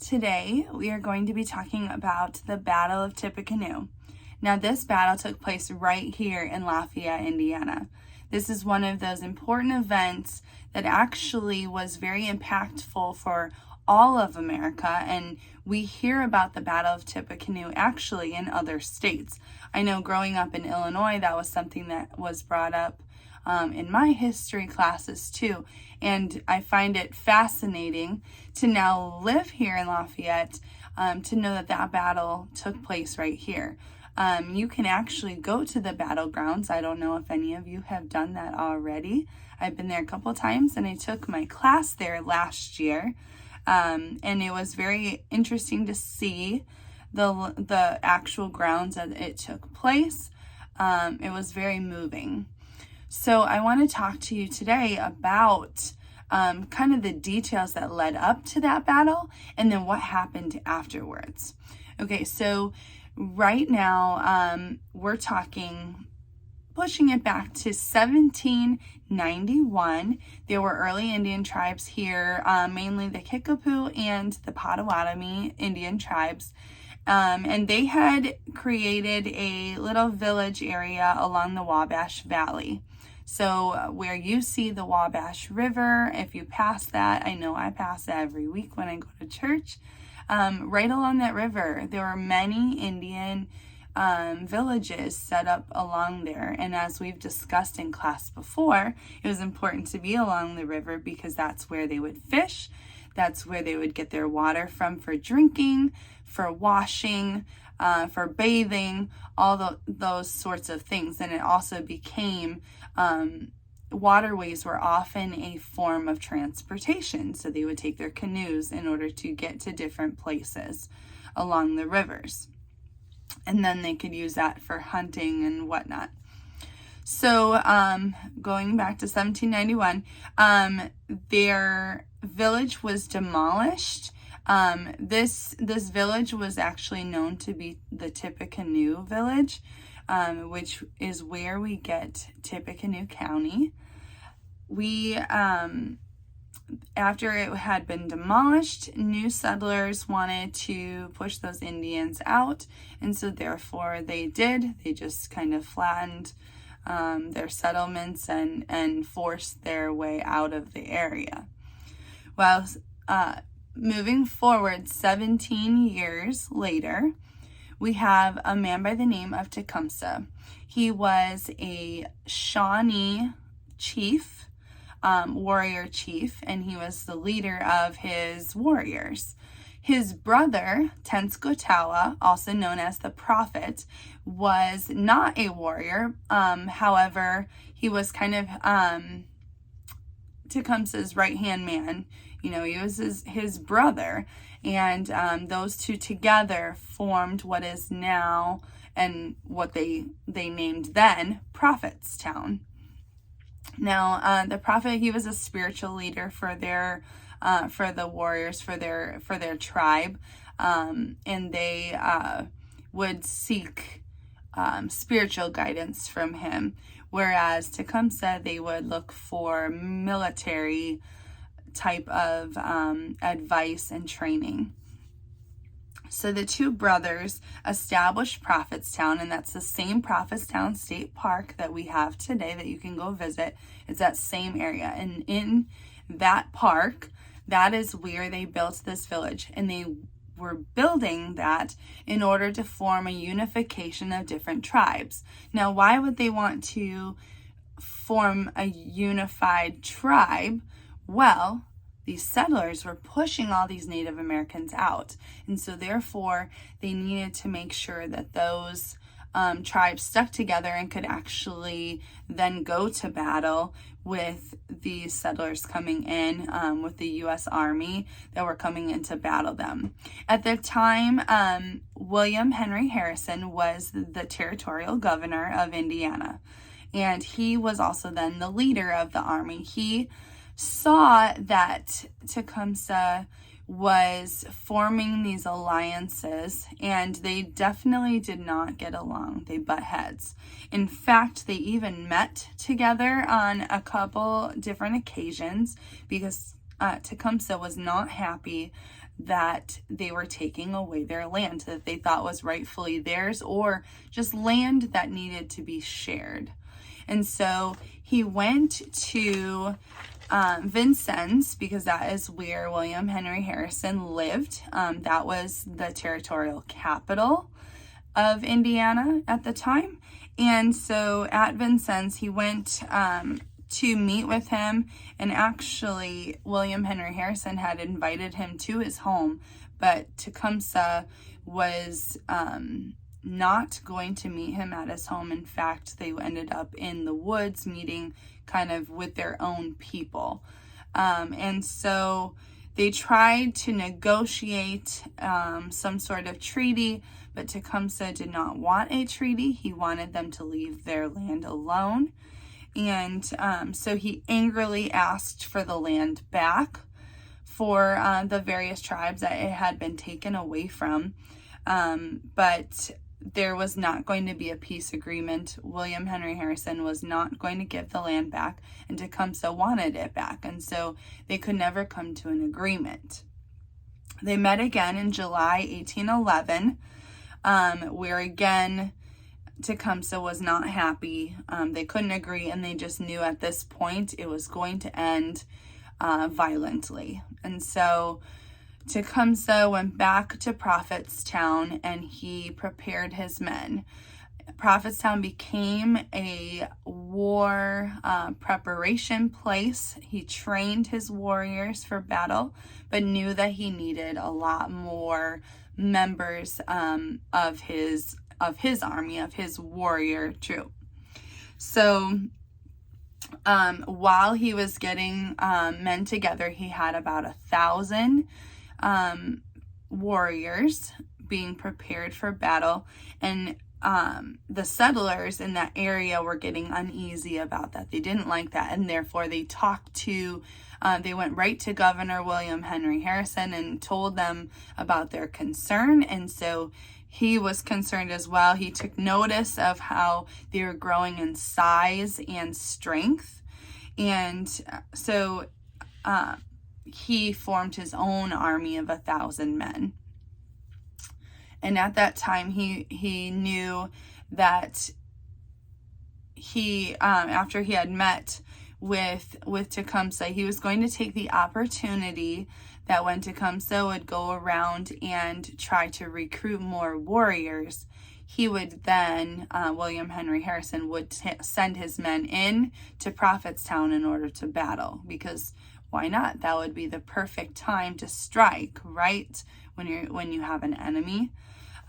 Today, we are going to be talking about the Battle of Tippecanoe. Now, this battle took place right here in Lafayette, Indiana. This is one of those important events that actually was very impactful for all of America, and we hear about the Battle of Tippecanoe actually in other states. I know growing up in Illinois, that was something that was brought up in my history classes too, and I find it fascinating to now live here in Lafayette to know that that battle took place right here. You can actually go to the battlegrounds. I don't know if any of you have done that already. I've been there a couple times, and I took my class there last year, and it was very interesting to see the actual grounds that it took place. It was very moving. So I want to talk to you today about kind of the details that led up to that battle and then what happened afterwards. Okay, so right now we're pushing it back to 1791. There were early Indian tribes here, mainly the Kickapoo and the Potawatomi Indian tribes. And they had created a little village area along the Wabash Valley. So where you see the Wabash River, if you pass that, I know I pass that every week when I go to church, right along that river, there were many Indian villages set up along there. And as we've discussed in class before, it was important to be along the river because that's where they would fish. That's where they would get their water from for drinking, for washing, for bathing, all those sorts of things. And it also became, waterways were often a form of transportation. So they would take their canoes in order to get to different places along the rivers. And then they could use that for hunting and whatnot. So going back to 1791, their village was demolished. This village was actually known to be the Tippecanoe village, which is where we get Tippecanoe County. After it had been demolished, new settlers wanted to push those Indians out, and so therefore they did. They just kind of flattened their settlements and forced their way out of the area. Well, moving forward 17 years later, we have a man by the name of Tecumseh. He was a Shawnee chief, warrior chief, and he was the leader of his warriors. His brother, Tenskwatawa, also known as the Prophet, was not a warrior. However, he was kind of Tecumseh's right-hand man. You know, he was his brother, and those two together formed what is now, and what they named then, Prophetstown. Now, the Prophet, he was a spiritual leader for the warriors, for their tribe, and they would seek spiritual guidance from him, whereas Tecumseh, they would look for military type of advice and training. So the two brothers established Prophetstown, and that's the same Prophetstown State Park that we have today that you can go visit. It's that same area, and in that park, that is where they built this village, and they were building that in order to form a unification of different tribes. Now, why would they want to form a unified tribe? Well, these settlers were pushing all these Native Americans out, and so therefore they needed to make sure that those tribes stuck together and could actually then go to battle with these settlers coming in, with the U.S. Army that were coming in to battle them. At the time, William Henry Harrison was the territorial governor of Indiana, and he was also then the leader of the army. He saw that Tecumseh was forming these alliances, and they definitely did not get along. They butt heads. In fact, they even met together on a couple different occasions because Tecumseh was not happy that they were taking away their land that they thought was rightfully theirs, or just land that needed to be shared. And so he went to Vincennes, because that is where William Henry Harrison lived. That was the territorial capital of Indiana at the time. And so at Vincennes, he went to meet with him, and actually William Henry Harrison had invited him to his home, but Tecumseh was not going to meet him at his home. In fact, they ended up in the woods meeting kind of with their own people. And so they tried to negotiate some sort of treaty, but Tecumseh did not want a treaty. He wanted them to leave their land alone. And so he angrily asked for the land back for the various tribes that it had been taken away from. But there was not going to be a peace agreement. William Henry Harrison was not going to give the land back, and Tecumseh wanted it back. And so they could never come to an agreement. They met again in July 1811, where again, Tecumseh was not happy. They couldn't agree, and they just knew at this point it was going to end violently. And so Tecumseh went back to Prophetstown, and he prepared his men. Prophetstown became a war preparation place. He trained his warriors for battle, but knew that he needed a lot more members of his army, of his warrior troop. So while he was getting men together, he had about 1,000 warriors being prepared for battle, and the settlers in that area were getting uneasy about that. They didn't like that, and therefore they went right to Governor William Henry Harrison and told them about their concern. And so he was concerned as well. He took notice of how they were growing in size and strength. And so he formed his own army of 1,000 men. And at that time, he knew that after he had met with Tecumseh, he was going to take the opportunity that when Tecumseh would go around and try to recruit more warriors, he would then, William Henry Harrison would send his men in to Prophetstown in order to battle, because why not? That would be the perfect time to strike, right? When you have an enemy.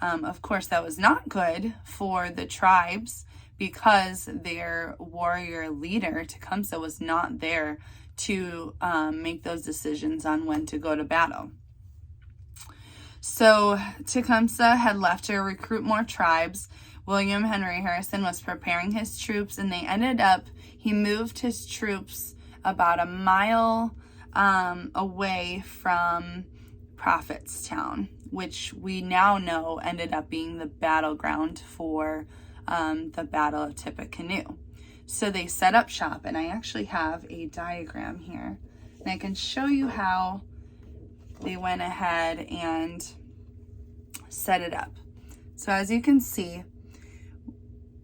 Of course, that was not good for the tribes, because their warrior leader, Tecumseh, was not there to make those decisions on when to go to battle. So Tecumseh had left to recruit more tribes. William Henry Harrison was preparing his troops, and he moved his troops about a mile away from Prophetstown, which we now know ended up being the battleground for the Battle of Tippecanoe. So they set up shop, and I actually have a diagram here, and I can show you how they went ahead and set it up. So as you can see,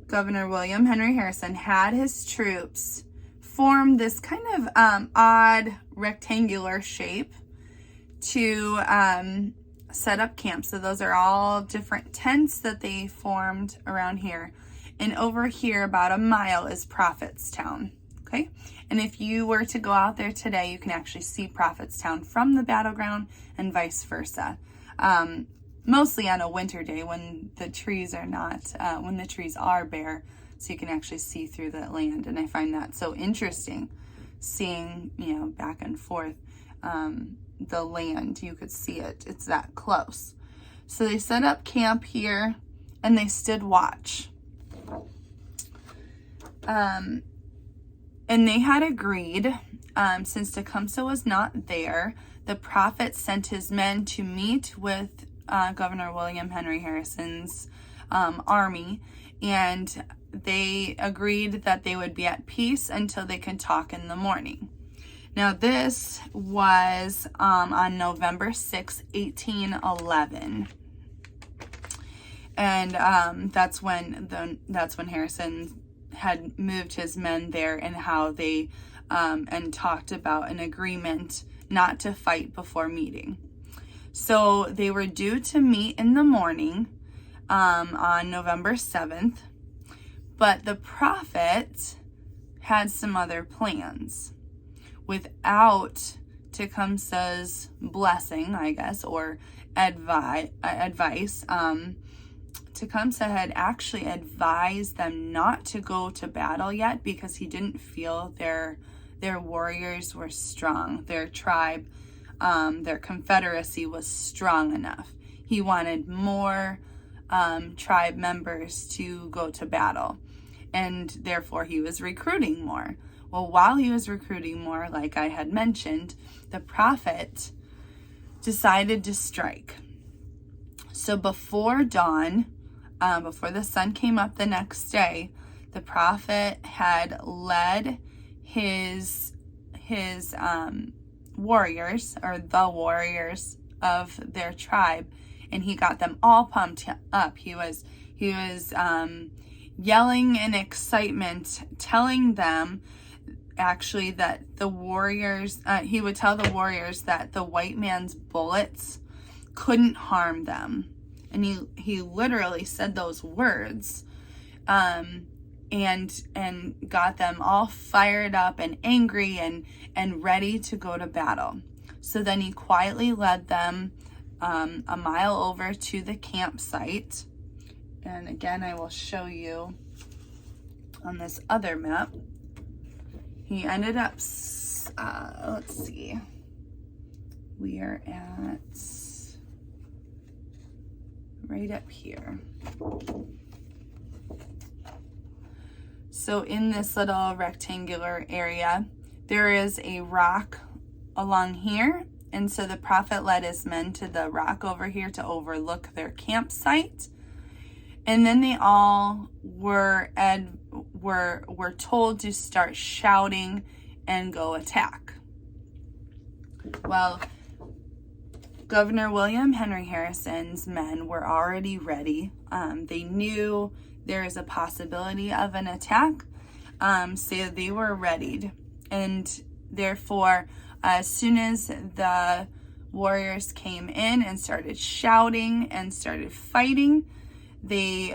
Governor William Henry Harrison had his troops form this kind of odd rectangular shape to set up camp. So those are all different tents that they formed around here. And over here, about a mile, is Prophetstown. Okay? And if you were to go out there today, you can actually see Prophetstown from the battleground and vice versa. Mostly on a winter day when the trees are when the trees are bare, so you can actually see through the land. And I find that so interesting, seeing, back and forth the land. You could see it. It's that close. So they set up camp here, and they stood watch. And they had agreed, since Tecumseh was not there, the prophet sent his men to meet with Governor William Henry Harrison's army, and they agreed that they would be at peace until they could talk in the morning. Now, this was on November 6, 1811. And that's when Harrison had moved his men there, and how they and talked about an agreement not to fight before meeting. So they were due to meet in the morning on November 7th, but the prophet had some other plans. Without Tecumseh's blessing, I guess, or advice, Tecumseh had actually advised them not to go to battle yet, because he didn't feel their warriors were strong. Their tribe, their confederacy was strong enough. He wanted more tribe members to go to battle, and therefore he was recruiting more. Well, while he was recruiting more, like I had mentioned, the prophet decided to strike. So before dawn, before the sun came up the next day, the prophet had led his warriors, or the warriors of their tribe, and he got them all pumped up. He was yelling in excitement, telling them actually that the warriors, he would tell the warriors that the white man's bullets couldn't harm them. And he literally said those words, and got them all fired up and angry and ready to go to battle. So then he quietly led them a mile over to the campsite. And again, I will show you on this other map. He ended up, let's see, we are at right up here. So in this little rectangular area, there is a rock along here. And so the prophet led his men to the rock over here to overlook their campsite. And then they all were told to start shouting and go attack. Well, Governor William Henry Harrison's men were already ready. They knew there is a possibility of an attack, so they were readied. And therefore, as soon as the warriors came in and started shouting and started fighting, the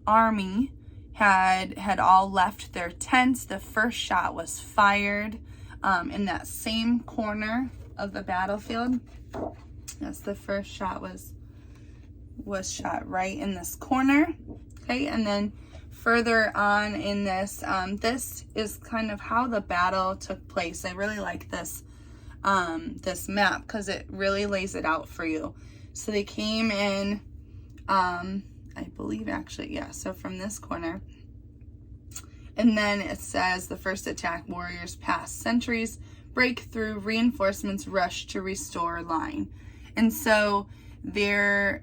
army had all left their tents. The first shot was fired in that same corner of the battlefield. Yes, the first shot was shot right in this corner. Okay, and then further on in this, this is kind of how the battle took place. I really like this this map because it really lays it out for you. So they came in, I believe actually, yeah, so from this corner. And then it says the first attack, warriors past sentries, break through, reinforcements rush to restore line. And so the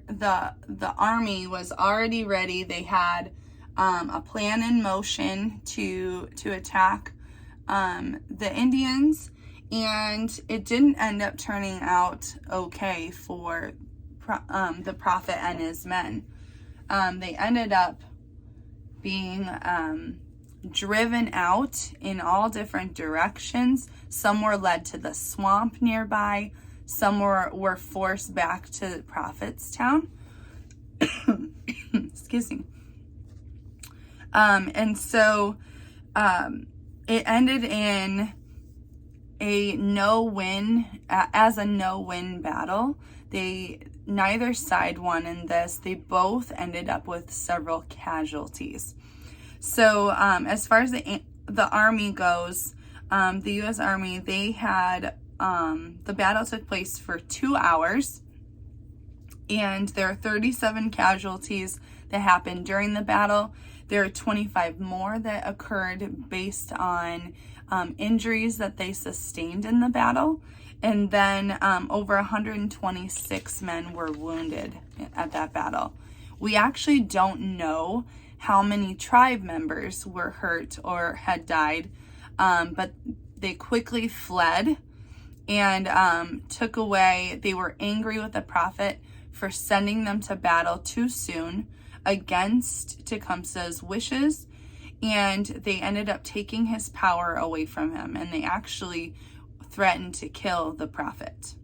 army was already ready. They had a plan in motion to attack the Indians, and it didn't end up turning out okay for the prophet and his men. They ended up being driven out in all different directions. Some were led to the swamp nearby. Some were forced back to the prophet's town. Excuse me. And so it ended in a no-win battle. Neither side won in this. They both ended up with several casualties. So as far as the Army goes, the U.S. Army, they had, the battle took place for 2 hours, and there are 37 casualties that happened during the battle. There are 25 more that occurred based on injuries that they sustained in the battle. And then over 126 men were wounded at that battle. We actually don't know how many tribe members were hurt or had died but they quickly fled and took away. They were angry with the prophet for sending them to battle too soon against Tecumseh's wishes, and they ended up taking his power away from him, and they actually threatened to kill the prophet.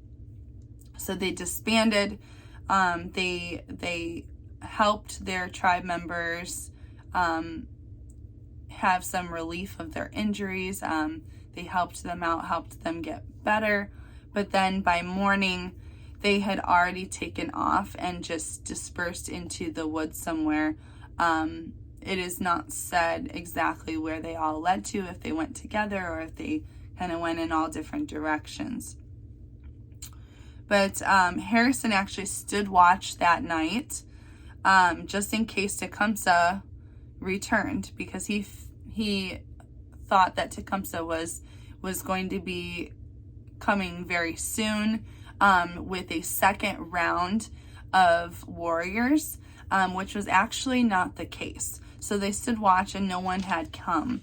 So they disbanded. They helped their tribe members have some relief of their injuries. They helped them out, helped them get better. But then by morning, they had already taken off and just dispersed into the woods somewhere. It is not said exactly where they all led to, if they went together or if they kind of went in all different directions. But Harrison actually stood watch that night, just in case Tecumseh returned, because he thought that Tecumseh was going to be coming very soon with a second round of warriors, which was actually not the case. So they stood watch and no one had come.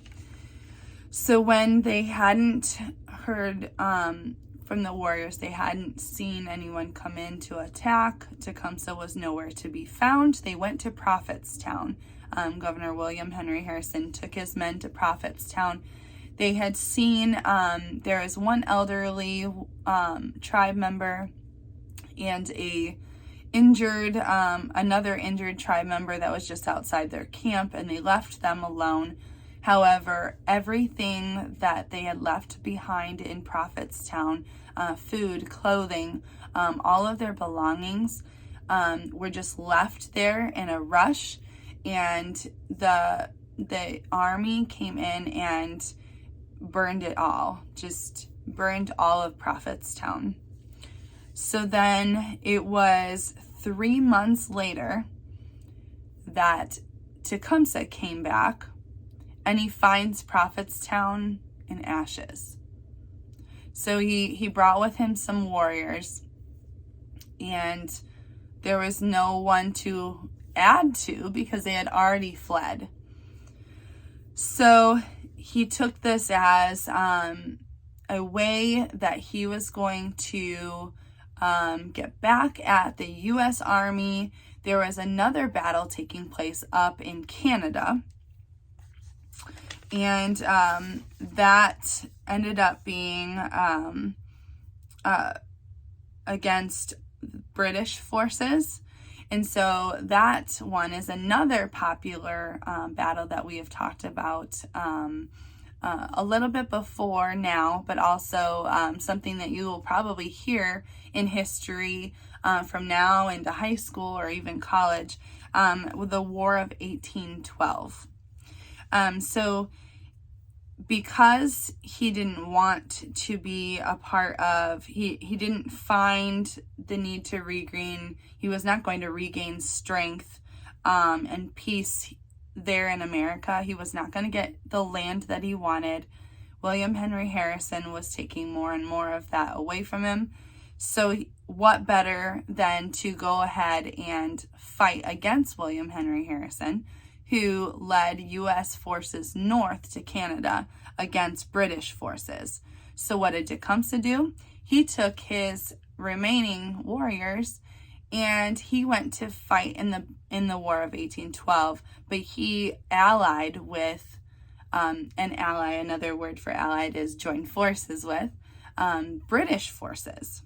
So when they hadn't heard from the warriors, they hadn't seen anyone come in to attack, Tecumseh was nowhere to be found. They went to Prophetstown. Governor William Henry Harrison took his men to Prophetstown. They had seen, there was one elderly tribe member and another injured tribe member that was just outside their camp, and they left them alone. However, everything that they had left behind in Prophetstown, food, clothing, all of their belongings were just left there in a rush, and the army came in and burned it all, just burned all of Prophetstown. So then it was 3 months later that Tecumseh came back, and he finds Prophetstown in ashes. So he brought with him some warriors, and there was no one to add to because they had already fled. So he took this as a way that he was going to get back at the U.S. Army. There was another battle taking place up in Canada, and that ended up being against British forces. And so that one is another popular battle that we have talked about a little bit before now, but also something that you will probably hear in history from now into high school or even college, with the War of 1812. So because he didn't want to be a part of, he didn't find the need to regain, he was not going to regain strength and peace there in America. He was not going to get the land that he wanted. William Henry Harrison was taking more and more of that away from him. So what better than to go ahead and fight against William Henry Harrison, who led U.S. forces north to Canada against British forces. So what did Tecumseh do? He took his remaining warriors and he went to fight in the War of 1812, but he allied with another word for allied is join forces with British forces.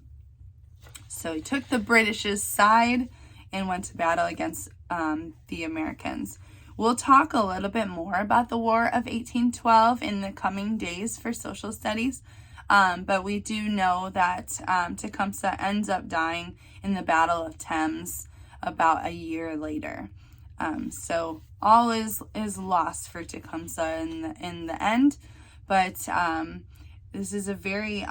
So he took the British's side and went to battle against the Americans. We'll talk a little bit more about the War of 1812 in the coming days for social studies, but we do know that Tecumseh ends up dying in the Battle of Thames about a year later. So all is lost for Tecumseh in the end, but this is a very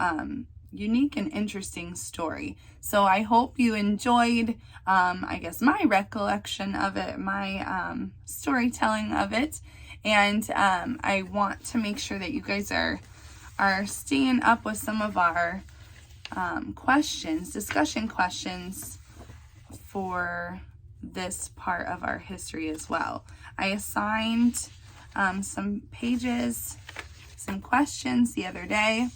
unique and interesting story. So I hope you enjoyed, my recollection of it, my storytelling of it. And I want to make sure that you guys are staying up with some of our discussion questions for this part of our history as well. I assigned some pages some questions the other day,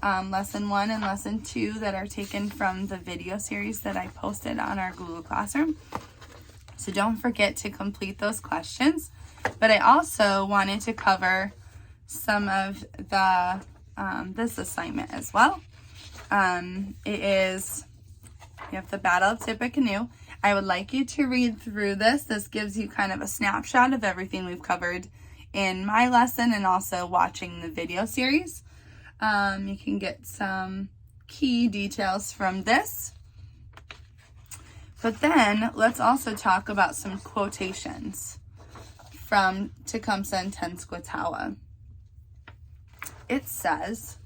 lesson 1 and lesson 2, that are taken from the video series that I posted on our Google Classroom. So don't forget to complete those questions. But I also wanted to cover some of the this assignment as well. It is, you have the Battle of Tippecanoe. I would like you to read through this. This gives you kind of a snapshot of everything we've covered in my lesson and also watching the video series. You can get some key details from this. But then let's also talk about some quotations from Tecumseh and Tippecanoe. It says,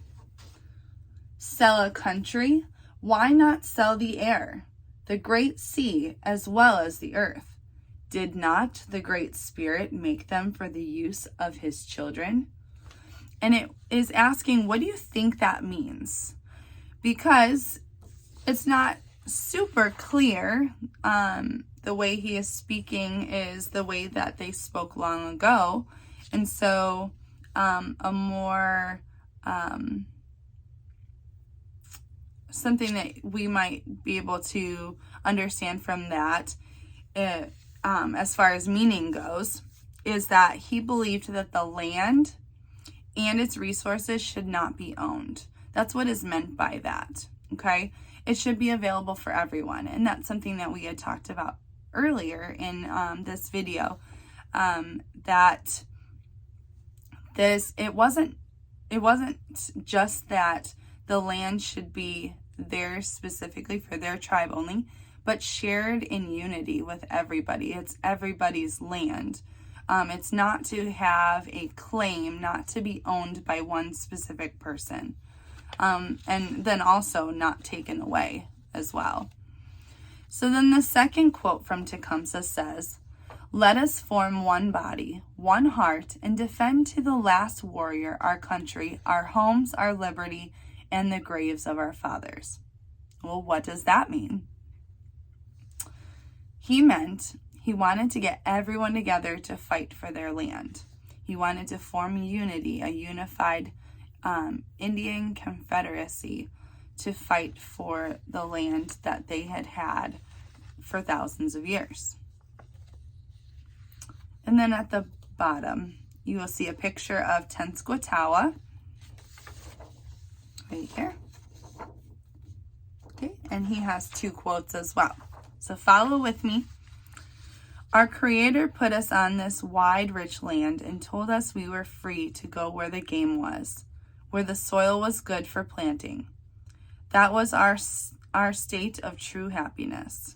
"Sell a country? Why not sell the air, the great sea, as well as the earth? Did not the Great Spirit make them for the use of his children?" And it is asking, what do you think that means? Because it's not super clear. The way he is speaking is the way that they spoke long ago. And so a more something that we might be able to understand from that, as far as meaning goes, is that he believed that the land and its resources should not be owned. That's what is meant by that, okay? It should be available for everyone. And that's something that we had talked about earlier in this video, that it wasn't just that the land should be theirs specifically for their tribe only, but shared in unity with everybody. It's everybody's land. It's not to have a claim, not to be owned by one specific person. And then also not taken away as well. So then the second quote from Tecumseh says, "Let us form one body, one heart, and defend to the last warrior our country, our homes, our liberty, and the graves of our fathers." Well, what does that mean? He wanted to get everyone together to fight for their land. He wanted to form unity, a unified Indian confederacy to fight for the land that they had had for thousands of years. And then at the bottom, you will see a picture of Tippecanoe right here. Okay, and he has 2 quotes as well. So follow with me. "Our Creator put us on this wide, rich land and told us we were free to go where the game was, where the soil was good for planting. That was our state of true happiness.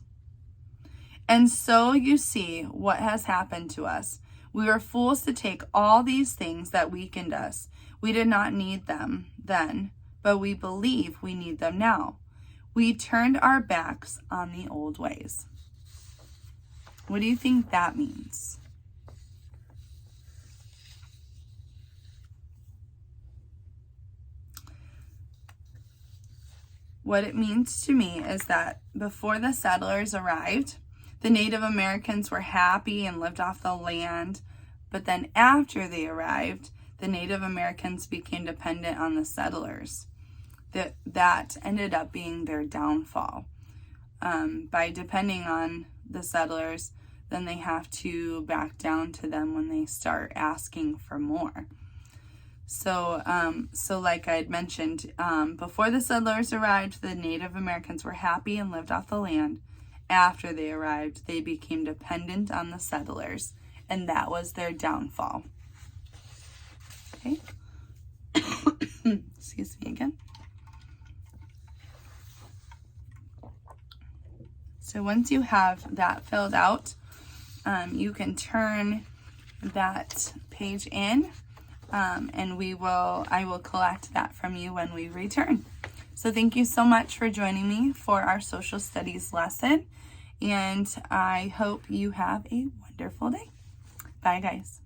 And so you see what has happened to us. We were fools to take all these things that weakened us. We did not need them then, but we believe we need them now. We turned our backs on the old ways." What do you think that means? What it means to me is that before the settlers arrived, the Native Americans were happy and lived off the land. But then after they arrived, the Native Americans became dependent on the settlers. That ended up being their downfall. By depending on the settlers, then they have to back down to them when they start asking for more. So like I had mentioned, before the settlers arrived, the Native Americans were happy and lived off the land. After they arrived, they became dependent on the settlers, and that was their downfall. Okay. Excuse me again. So once you have that filled out, you can turn that page in, and I will collect that from you when we return. So thank you so much for joining me for our social studies lesson, and I hope you have a wonderful day. Bye, guys.